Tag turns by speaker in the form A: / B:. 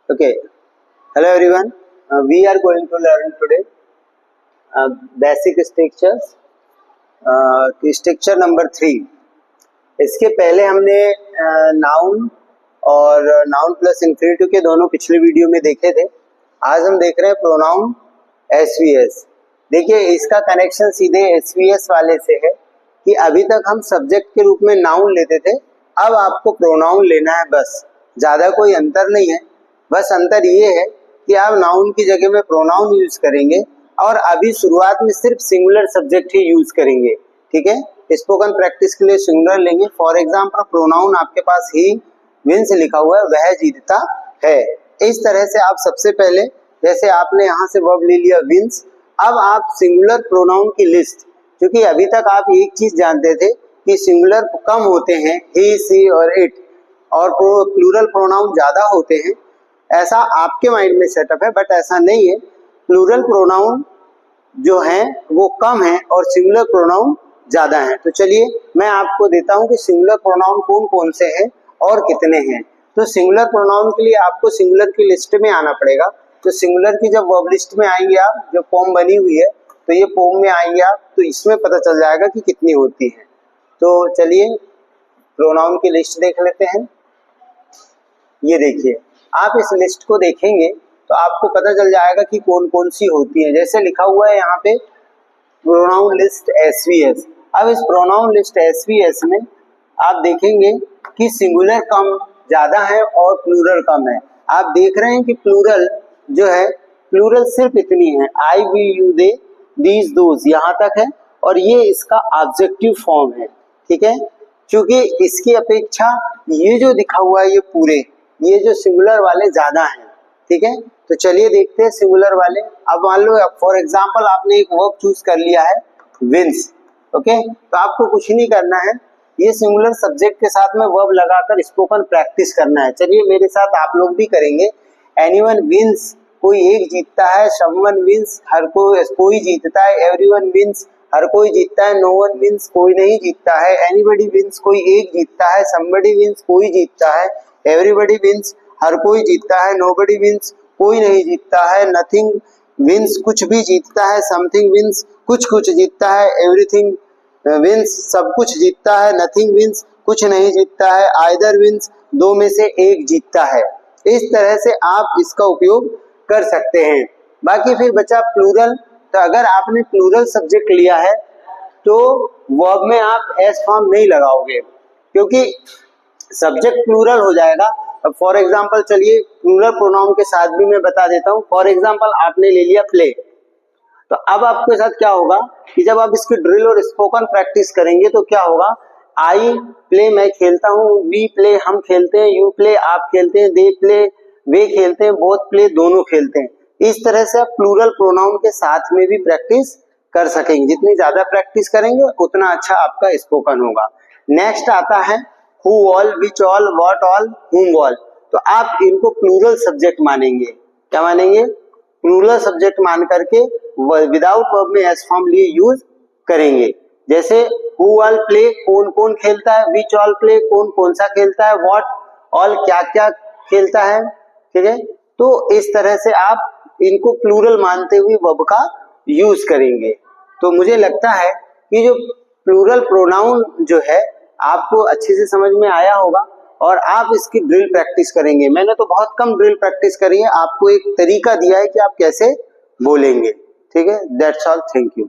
A: Okay. Hello everyone. We are going to learn today basic structures. Structure number 3. इसके पहले हमने noun और noun plus infinitive के दोनों पिछले वीडियो में देखे थे. आज हम देख रहे हैं प्रोनाउन एसवीएस. देखिए इसका कनेक्शन सीधे एसवीएस वाले से है कि अभी तक हम सब्जेक्ट के रूप में नाउन लेते थे, अब आपको प्रोनाउन लेना है. बस ज़्यादा कोई अंतर नहीं है. बस अंतर ये है कि आप नाउन की जगह में प्रोनाउन यूज करेंगे और अभी शुरुआत में सिर्फ सिंगुलर सब्जेक्ट ही यूज करेंगे. ठीक है, स्पोकन प्रैक्टिस के लिए सिंगुलर लेंगे. फॉर एग्जांपल प्रोनाउन आपके पास ही विंस लिखा हुआ है, वह जीतता है. इस तरह से आप सबसे पहले जैसे आपने यहाँ से वर्ब ले लिया विंस, अब आप सिंगुलर प्रोनाउन की लिस्ट, क्योंकि अभी तक आप एक चीज जानते थे कि सिंगुलर कम होते हैं, ही सी और इट, और प्लूरल प्रोनाउन ज्यादा होते हैं, ऐसा आपके माइंड में सेटअप है. बट ऐसा नहीं है. प्लूरल प्रोनाउन जो है वो कम है और सिंगुलर प्रोनाउन ज्यादा है. तो चलिए मैं आपको देता हूं कि सिंगुलर प्रोनाउन कौन कौन से हैं और कितने हैं. तो सिंगुलर प्रोनाउन के लिए आपको सिंगुलर की लिस्ट में आना पड़ेगा. तो सिंगुलर की जब वर्ब लिस्ट में आएंगे आप, जो फॉर्म बनी हुई है, तो ये फॉर्म में आएंगे आप, तो इसमें पता चल जाएगा कि कितनी होती है. तो चलिए प्रोनाउन की लिस्ट देख लेते हैं. ये देखिए, आप इस लिस्ट को देखेंगे तो आपको पता चल जाएगा कि कौन कौन सी होती है. जैसे लिखा हुआ है यहाँ पे प्रोनाउन लिस्ट एसवीएस. अब इस प्रोनाउन लिस्ट एसवीएस में आप देखेंगे कि सिंगुलर कम ज्यादा है और प्लूरल कम है. आप देख रहे हैं कि प्लूरल जो है, प्लूरल सिर्फ इतनी है, I we you they these those, यहाँ तक है, और ये इसका ऑब्जेक्टिव फॉर्म है. ठीक है, क्योंकि इसकी अपेक्षा ये जो दिखा हुआ है ये पूरे, ये जो सिंगुलर वाले ज्यादा हैं. ठीक है, तो चलिए देखते हैं सिंगुलर वाले. अब मान लो फॉर एग्जांपल आपने एक वर्ब चूज कर लिया है विंस. ओके, तो आपको कुछ नहीं करना है, ये सिंगुलर सब्जेक्ट के साथ में वर्ब लगाकर स्पोकन प्रैक्टिस करना है. चलिए मेरे साथ आप लोग भी करेंगे. एनीवन विंस, कोई एक जीतता है. समवन विंस, हर कोई जीतता है. एवरीवन विंस, हर कोई जीतता है. नो वन विंस, कोई नहीं जीतता है. एनीबडी विंस, कोई एक जीतता है. समबडी विंस, कोई जीतता है. एवरीबडी विंस, हर कोई जीतता है. नोबडी विंस, कोई नहीं जीतता है. नथिंग विंस, कुछ भी जीतता है. समथिंग विंस, कुछ कुछ जीतता है. एवरीथिंग विंस, सब कुछ जीतता है. नथिंग विंस, कुछ नहीं जीतता है. आइदर विंस, दो में से एक जीतता है. इस तरह से आप इसका उपयोग कर सकते हैं. बाकी फिर बचा प्लूरल. तो अगर आपने प्लूरल सब्जेक्ट लिया है तो वर्ब में आप एस फॉर्म नहीं लगाओगे, क्योंकि सब्जेक्ट प्लूरल हो जाएगा. अब फॉर एग्जांपल चलिए प्लूरल प्रोनाउन के साथ भी मैं बता देता हूँ. फॉर एग्जांपल आपने ले लिया प्ले, तो अब आपके साथ क्या होगा कि जब आप इसकी ड्रिल और स्पोकन प्रैक्टिस करेंगे तो क्या होगा, आई प्ले, मैं खेलता हूँ. वी प्ले, हम खेलते हैं. यू प्ले, आप खेलते हैं. दे प्ले, वे खेलते हैं. बोथ प्ले, दोनों खेलते हैं. इस तरह से आप प्लूरल प्रोनाउन के साथ में भी प्रैक्टिस कर सकेंगे. जितनी ज्यादा प्रैक्टिस करेंगे उतना अच्छा आपका स्पोकन होगा. नेक्स्ट आता है who all, which all, what all, whom all. तो आप इनको प्लूरल सब्जेक्ट मानेंगे. क्या मानेंगे? प्लूरल सब्जेक्ट मान करके विदाउट वर्ब में एस फॉर्म लिए यूज करेंगे. जैसे हु ऑल प्ले, कौन कौन खेलता है. विच ऑल प्ले, कौन कौन सा खेलता है. व्हाट ऑल, क्या क्या खेलता है. ठीक है, तो इस तरह से आप इनको प्लूरल मानते हुए वर्ब का यूज करेंगे. तो मुझे लगता है कि जो प्लूरल प्रोनाउन जो है आपको अच्छे से समझ में आया होगा और आप इसकी ड्रिल प्रैक्टिस करेंगे. मैंने तो बहुत कम ड्रिल प्रैक्टिस करी है, आपको एक तरीका दिया है कि आप कैसे बोलेंगे. ठीक है, दैट्स ऑल. Thank you.